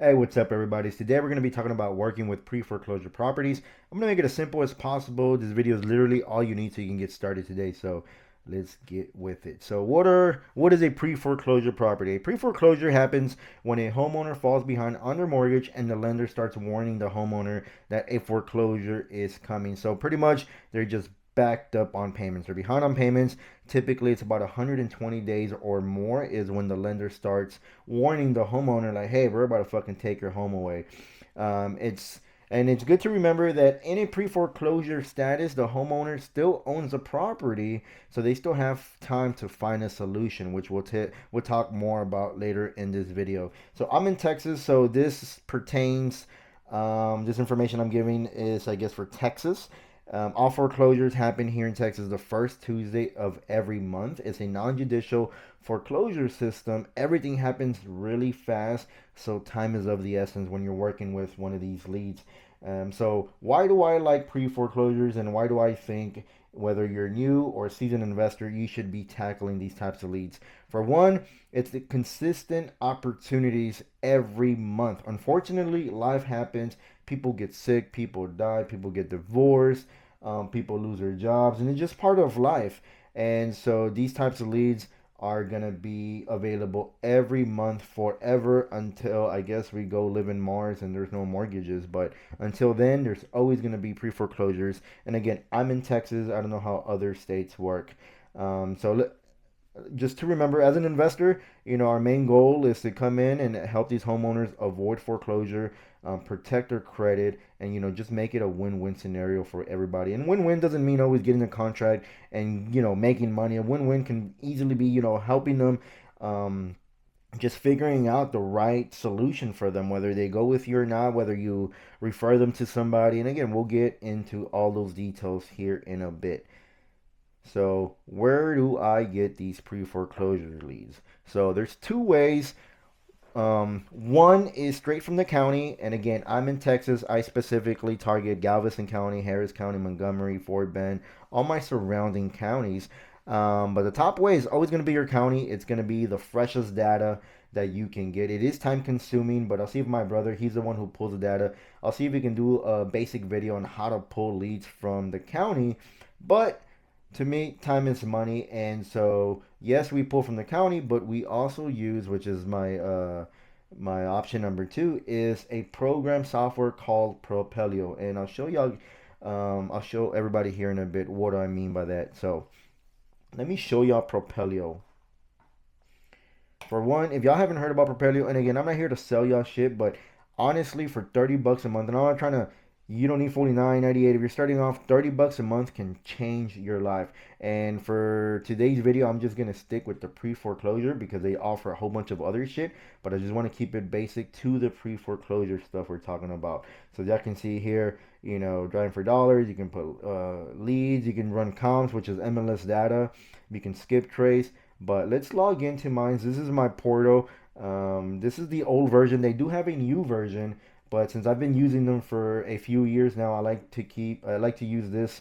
Hey, what's up, everybody? Today we're going to be talking about working with pre-foreclosure properties. I'm going to make it as simple as possible. This video is literally all you need so you can get started today. So let's get with it. So what is a pre-foreclosure property? A pre-foreclosure happens when a homeowner falls behind on their mortgage and the lender starts warning the homeowner that a foreclosure is coming. So pretty much they're just backed up on payments or behind on payments. Typically it's about 120 days or more is when the lender starts warning the homeowner like, hey, we're about to fucking take your home away. It's and it's good to remember that in a pre-foreclosure status, the homeowner still owns the property, so they still have time to find a solution, which we'll talk more about later in this video. So I'm in Texas, so this pertains. This information I'm giving is, I guess, for Texas. All foreclosures happen here in Texas the first Tuesday of every month. It's a non-judicial foreclosure system. Everything happens really fast, so time is of the essence when you're working with one of these leads. So why do I like pre-foreclosures, and why do I think whether you're new or a seasoned investor, you should be tackling these types of leads? For one, it's the consistent opportunities every month. Unfortunately, life happens. People get sick, people die, people get divorced, people lose their jobs, and it's just part of life. And so these types of leads are gonna be available every month forever until, I guess, we go live in Mars and there's no mortgages. But until then, there's always gonna be pre-foreclosures. And again, I'm in Texas. I don't know how other states work. So just to remember, as an investor, our main goal is to come in and help these homeowners avoid foreclosure, protect their credit, and just make it a win-win scenario for everybody. And win-win doesn't mean always getting a contract and making money. A win-win can easily be helping them, just figuring out the right solution for them, whether they go with you or not, whether you refer them to somebody. And again, we'll get into all those details here in a bit. So where do I get these pre-foreclosure leads? So there's two ways. One is straight from the county, and again, I'm in Texas. I specifically target Galveston County, Harris County, Montgomery, Fort Bend, all my surrounding counties. But the top way is always going to be your county. It's going to be the freshest data that you can get. It is time consuming, but I'll see if my brother, he's the one who pulls the data. I'll see if he can do a basic video on how to pull leads from the county. But to me, time is money, and so yes, we pull from the county, but we also use, which is my option number two, is a program software called Propelo, and I'll show y'all. I'll show everybody here in a bit what I mean by that. So let me show y'all Propelo. For one, if y'all haven't heard about Propelio, and again, I'm not here to sell y'all shit, but honestly, for 30 bucks a month, and I'm not trying to, you don't need 49.98. If you're starting off, 30 bucks a month can change your life. And for today's video, I'm just gonna stick with the pre-foreclosure because they offer a whole bunch of other shit, but I just want to keep it basic to the pre-foreclosure stuff we're talking about. So y'all can see here, driving for dollars, you can put leads, you can run comps, which is MLS data, you can skip trace. But let's log into mine. This is my portal. This is the old version. They do have a new version, but since I've been using them for a few years now, I like to use this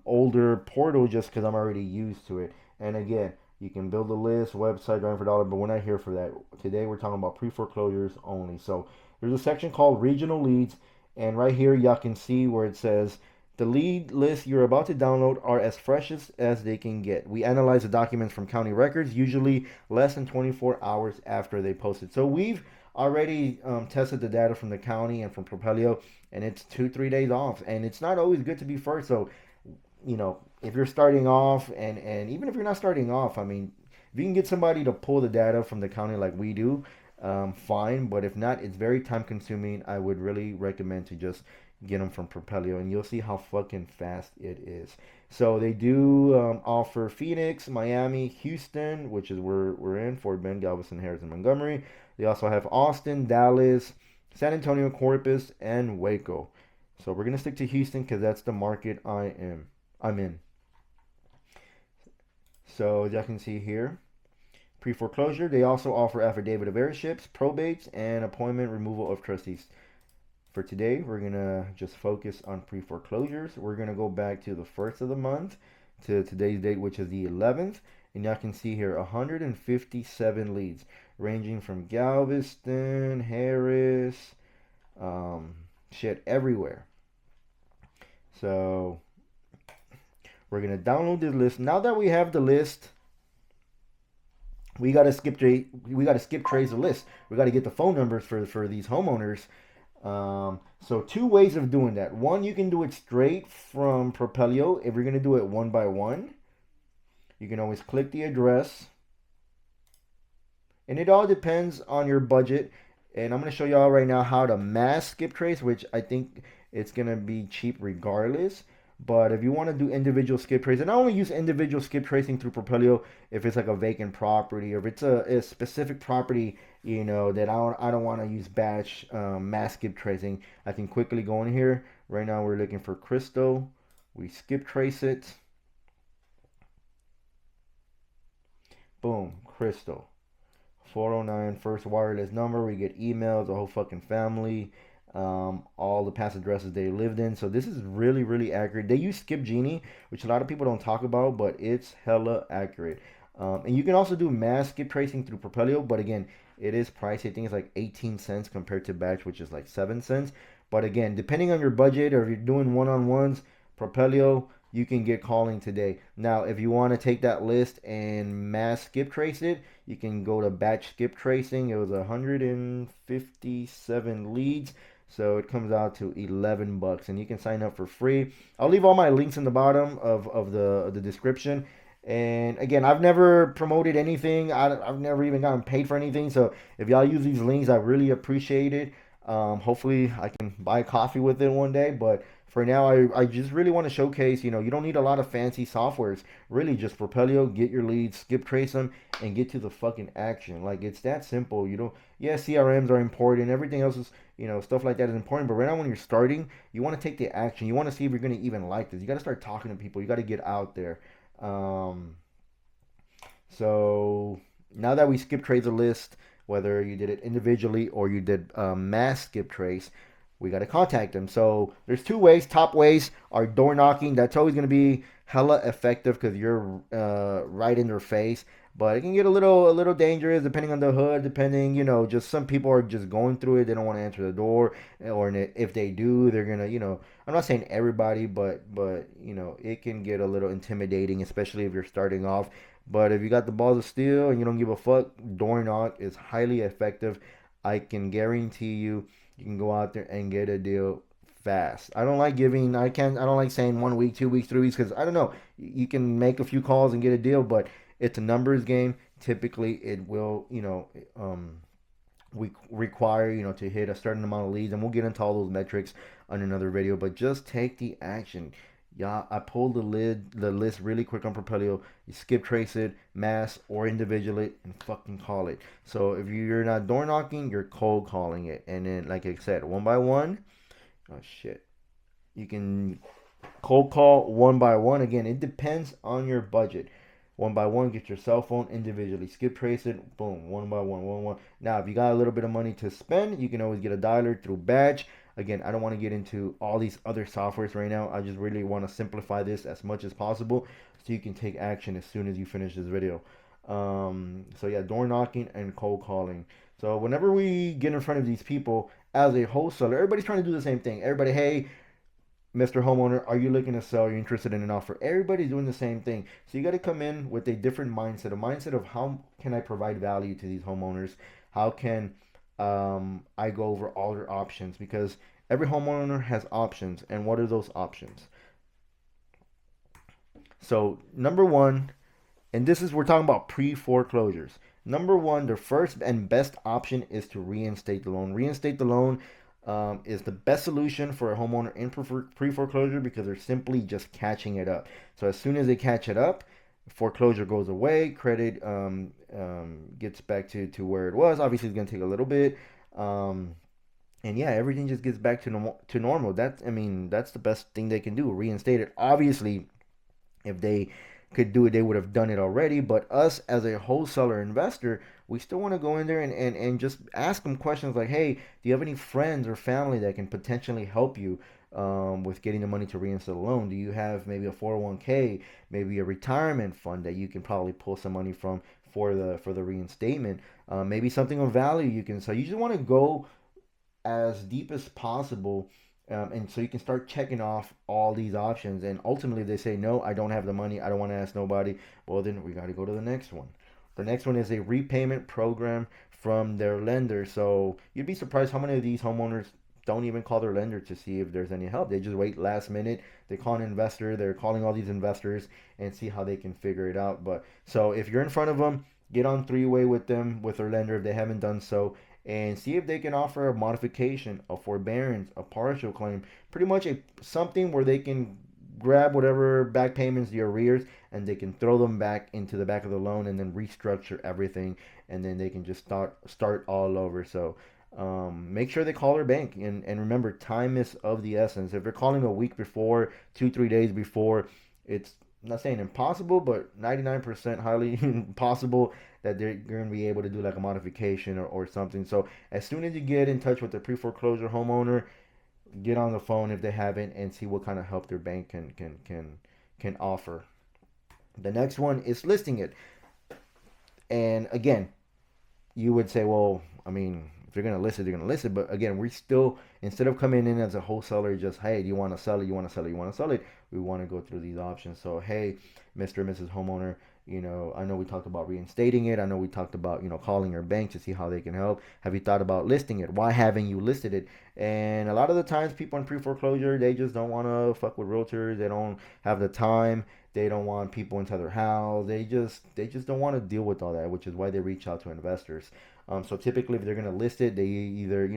older portal just because I'm already used to it. And again, you can build a list, website, driving for dollar, but we're not here for that. Today we're talking about pre-foreclosures only. So there's a section called regional leads, and right here y'all can see where it says the lead lists you're about to download are as fresh as they can get. We analyze the documents from county records, usually less than 24 hours after they posted. So we've already tested the data from the county and from Propelio, and it's 2-3 days off. And it's not always good to be first. So, if you're starting off, and even if you're not starting off, I mean, if you can get somebody to pull the data from the county like we do, fine. But if not, it's very time consuming. I would really recommend to just get them from Propelio, and you'll see how fucking fast it is. So they do offer Phoenix, Miami, Houston, which is where we're in, Fort Bend, Galveston, Harris, and Montgomery. They also have Austin, Dallas, San Antonio, Corpus, and Waco. So we're gonna stick to Houston because that's the market I'm in. So as y'all can see here, pre-foreclosure. They also offer affidavit of heirships, probates, and appointment removal of trustees. For today, we're going to just focus on pre-foreclosures. We're going to go back to the first of the month, to today's date, which is the 11th. And y'all can see here 157 leads ranging from Galveston, Harris, shit everywhere. So we're gonna download this list. Now that we have the list, we gotta skip trace the list. We gotta get the phone numbers for these homeowners. So two ways of doing that. One, you can do it straight from Propelo. If you're gonna do it one by one, you can always click the address, and it all depends on your budget. And I'm gonna show y'all right now how to mass skip trace, which I think it's gonna be cheap regardless. But if you want to do individual skip trace, and I only use individual skip tracing through Propelio if it's like a vacant property, or if it's a specific property, you know, that I don't want to use batch mass skip tracing. I can quickly go in here. Right now we're looking for Crystal. We skip trace it. Boom, Crystal. 409 first wireless number. We get emails, the whole fucking family, all the past addresses they lived in. So this is really, really accurate. They use Skip Genie, which a lot of people don't talk about, but it's hella accurate. And you can also do mass skip tracing through Propelio, but again, it is pricey. I think it's like 18 cents compared to batch, which is like 7 cents. But again, depending on your budget, or if you're doing one-on-ones, Propelio, you can get calling today. Now, if you want to take that list and mass skip trace it, you can go to batch skip tracing. It was 157 leads. So it comes out to 11 bucks, and you can sign up for free. I'll leave all my links in the bottom of the description. And again, I've never promoted anything. I've never even gotten paid for anything. So if y'all use these links, I really appreciate it. Hopefully I can buy coffee with it one day. But for now, I just really want to showcase, you don't need a lot of fancy softwares. Really, just Propelio, get your leads, skip trace them, and get to the fucking action. Like, it's that simple. Yeah, CRMs are important. Everything else is, stuff like that is important. But right now, when you're starting, you want to take the action. You want to see if you're going to even like this. You got to start talking to people. You got to get out there. So now that we skip trace a list, whether you did it individually or you did mass skip trace, we got to contact them. So there's two ways. Top ways are door knocking. That's always going to be hella effective because you're right in their face. But it can get a little dangerous depending on the hood. Depending, just some people are just going through it. They don't want to answer the door, or if they do, they're gonna, I'm not saying everybody, but it can get a little intimidating, especially if you're starting off. But if you got the balls of steel and you don't give a fuck, door knock is highly effective. I can guarantee you can go out there and get a deal fast. I don't like saying 1 week, 2 weeks, 3 weeks, because I don't know. You can make a few calls and get a deal, but it's a numbers game. Typically, it will, we require, to hit a certain amount of leads, and we'll get into all those metrics on another video, but just take the action. Yeah, I pulled the list really quick on Propelio. You skip trace it, mass or individually, and fucking call it. So if you're not door knocking, you're cold calling it. And then, like I said, one by one. Oh shit. You can cold call one by one. Again, it depends on your budget. One by one, get your cell phone individually. Skip trace it, boom, one by one, one, one. Now, if you got a little bit of money to spend, you can always get a dialer through Batch. Again, I don't want to get into all these other softwares right now. I just really want to simplify this as much as possible so you can take action as soon as you finish this video. So yeah, door knocking and cold calling. So whenever we get in front of these people as a wholesaler, everybody's trying to do the same thing. Everybody, hey, Mr. Homeowner, are you looking to sell? Are you interested in an offer? Everybody's doing the same thing. So you got to come in with a different mindset, a mindset of how can I provide value to these homeowners? How can I go over all their options? Because every homeowner has options. And what are those options? So number one, and we're talking about pre-foreclosures. Number one, the first and best option is to reinstate the loan. Reinstate the loan is the best solution for a homeowner in pre-foreclosure because they're simply just catching it up. So as soon as they catch it up, foreclosure goes away, credit gets back to where it was. Obviously, it's going to take a little bit. And yeah, everything just gets back to normal. That's the best thing they can do, reinstate it. Obviously, if they could do it, they would have done it already. But us as a wholesaler investor, we still want to go in there and just ask them questions like, hey, do you have any friends or family that can potentially help you with getting the money to reinstall a loan? Do you have maybe a 401k, maybe a retirement fund that you can probably pull some money from for the reinstatement? Maybe something of value you can sell. You just want to go as deep as possible. And so you can start checking off all these options. And ultimately, if they say, no, I don't have the money, I don't want to ask nobody, well, then we got to go to the next one. The next one is a repayment program from their lender. So you'd be surprised how many of these homeowners don't even call their lender to see if there's any help. They just wait last minute. They call an investor. They're calling all these investors and see how they can figure it out. But so if you're in front of them, get on three-way with them, with their lender if they haven't done so, and see if they can offer a modification, a forbearance, a partial claim, pretty much something where they can grab whatever back payments, the arrears, and they can throw them back into the back of the loan and then restructure everything, and then they can just start all over. So make sure they call their bank, and remember, time is of the essence. If they're calling a week before, 2-3 days before, it's, I'm not saying impossible, but 99% highly possible that they're going to be able to do like a modification or something. So as soon as you get in touch with the pre-foreclosure homeowner, get on the phone if they haven't and see what kind of help their bank can offer. The next one is listing it. And again, you would say, well, I mean, if you're gonna list it, you're gonna list it. But again, we still, instead of coming in as a wholesaler, just, hey, do you want to sell it? You want to sell it? You want to sell it? We want to go through these options. So hey, Mr. and Mrs. Homeowner, I know we talked about reinstating it. I know we talked about, calling your bank to see how they can help. Have you thought about listing it? Why haven't you listed it? And a lot of the times, people in pre-foreclosure, they just don't want to fuck with realtors. They don't have the time. They don't want people inside their house. They just don't want to deal with all that, which is why they reach out to investors. So typically, if they're gonna list it, they either,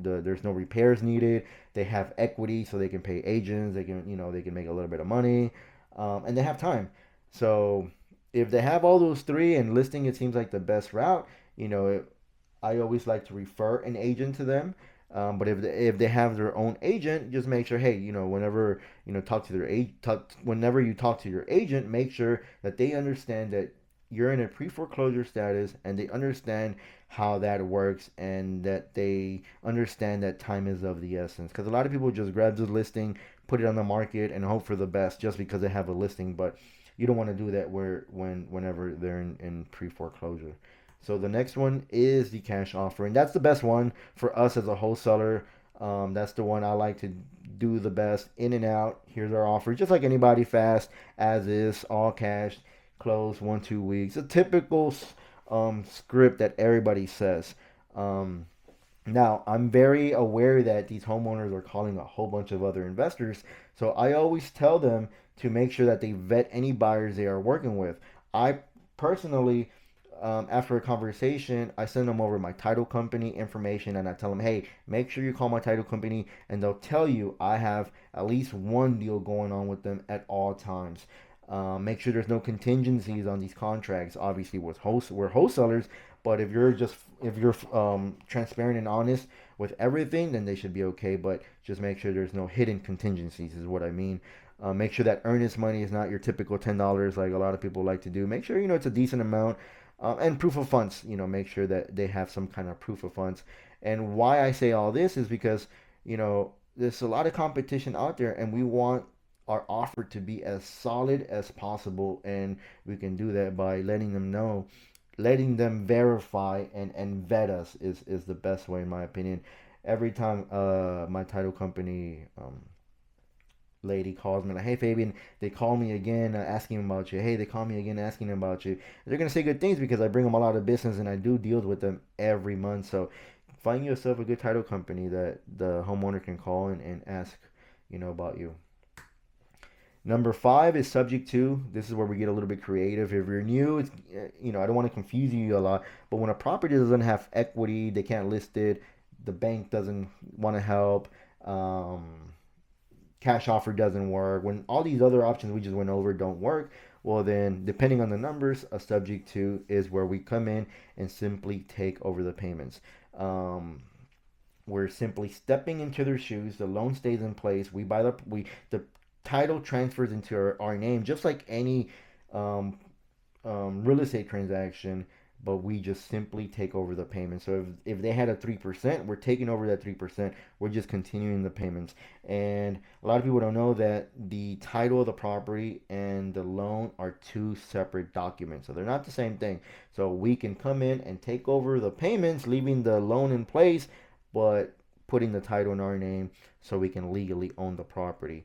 there's no repairs needed. They have equity, so they can pay agents. They can make a little bit of money, and they have time. So if they have all those three, and listing it seems like the best route, I always like to refer an agent to them. But if they have their own agent, just make sure, hey, whenever whenever you talk to your agent, make sure that they understand that you're in a pre-foreclosure status, and they understand how that works, and that they understand that time is of the essence. Because a lot of people just grab the listing, put it on the market, and hope for the best just because they have a listing. But you don't want to do that whenever they're in pre-foreclosure. So the next one is the cash offer, and that's the best one for us as a wholesaler. That's the one I like to do the best. In and out. Here's our offer, just like anybody, fast as is, all cash, close 1-2 weeks. A typical script that everybody says. Now, I'm very aware that these homeowners are calling a whole bunch of other investors, so I always tell them to make sure that they vet any buyers they are working with. I personally, after a conversation, I send them over my title company information, and I tell them, hey, make sure you call my title company, and they'll tell you I have at least one deal going on with them at all times. Make sure there's no contingencies on these contracts. Obviously, we're wholesalers, but if you're transparent and honest with everything, then they should be okay. But just make sure there's no hidden contingencies, is what I mean. Make sure that earnest money is not your typical $10 like a lot of people like to do. Make sure it's a decent amount, and proof of funds. Make sure that they have some kind of proof of funds. And why I say all this is because there's a lot of competition out there, and we want our offer to be as solid as possible, and we can do that by letting them know, letting them verify and vet us is the best way, in my opinion. Every time my title company lady calls me like, hey Fabian, they call me again asking about you. Hey, they call me again asking about you. They're gonna say good things because I bring them a lot of business, and I do deals with them every month. So find yourself a good title company that the homeowner can call and ask about you. Number 5 is subject to. This is where we get a little bit creative. If you're new, it's, I don't want to confuse you a lot, but when a property doesn't have equity, they can't list it, the bank doesn't want to help, cash offer doesn't work, when all these other options we just went over don't work, well then, depending on the numbers, a subject to is where we come in and simply take over the payments. We're simply stepping into their shoes. The loan stays in place. The title transfers into our name, just like any real estate transaction. but we just simply take over the payment. So if they had a 3%, we're taking over that 3%. We're just continuing the payments. And a lot of people don't know that the title of the property and the loan are two separate documents. So they're not the same thing. So we can come in and take over the payments, leaving the loan in place, but putting the title in our name so we can legally own the property.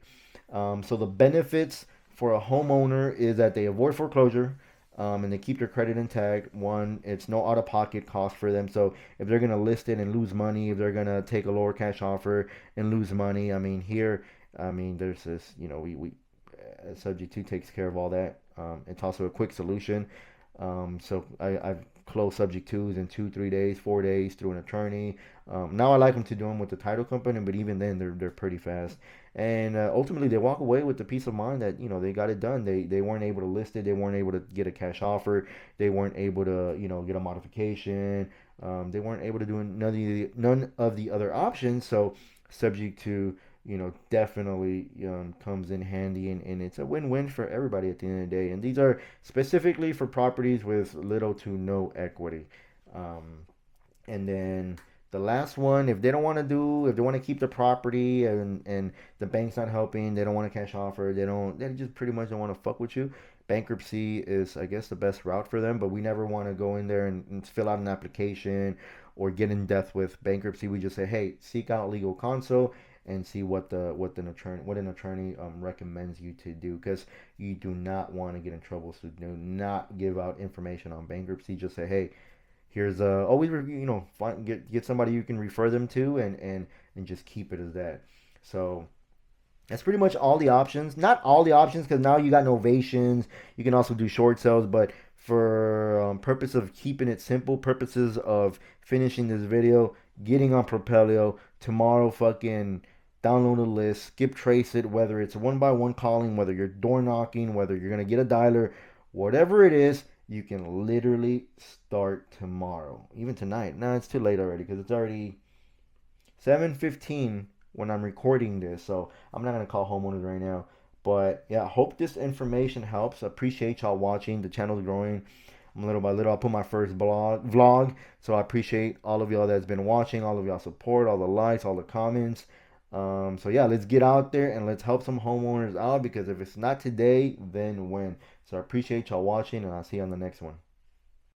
So the benefits for a homeowner is that they avoid foreclosure, and they keep their credit intact. One, it's no out-of-pocket cost for them. So if they're gonna list it and lose money, if they're gonna take a lower cash offer and lose money, I mean here, I mean there's this, we subject to takes care of all that. It's also a quick solution. So I've closed subject twos in 2, 3 days, 4 days through an attorney. Now I like them to do them with the title company, but even then they're pretty fast. And ultimately they walk away with the peace of mind that they got it done. They weren't able to list it. They weren't able to get a cash offer. They weren't able to get a modification. They weren't able to do none of the other options. So subject to definitely comes in handy, and it's a win-win for everybody at the end of the day. And these are specifically for properties with little to no equity. And then the last one, if they want to keep the property, and the bank's not helping, they don't want a cash offer, they just pretty much don't want to fuck with you. Bankruptcy is, I guess, the best route for them, but we never want to go in there and fill out an application or get in depth with bankruptcy. We just say, hey, seek out legal counsel and see what an attorney recommends you to do, because you do not want to get in trouble. So do not give out information on bankruptcy. Just say, hey, here's always review, find, get somebody you can refer them to, and just keep it as that. So that's pretty much all the options. Not all the options, because now you got novations. You can also do short sales, but for purpose of keeping it simple, purposes of finishing this video, getting on Propelo tomorrow, fucking download a list, skip trace it, whether it's one by one calling, whether you're door knocking, whether you're gonna get a dialer, whatever it is, you can literally start tomorrow, even tonight. No, it's too late already, because it's already 7:15 when I'm recording this, so I'm not gonna call homeowners right now. But yeah, hope this information helps. Appreciate y'all watching. The channel's growing. Little by little, I'll put my first vlog. So I appreciate all of y'all that's been watching, all of y'all support, all the likes, all the comments. So yeah, let's get out there and let's help some homeowners out, because if it's not today, then when? So I appreciate y'all watching, and I'll see you on the next one.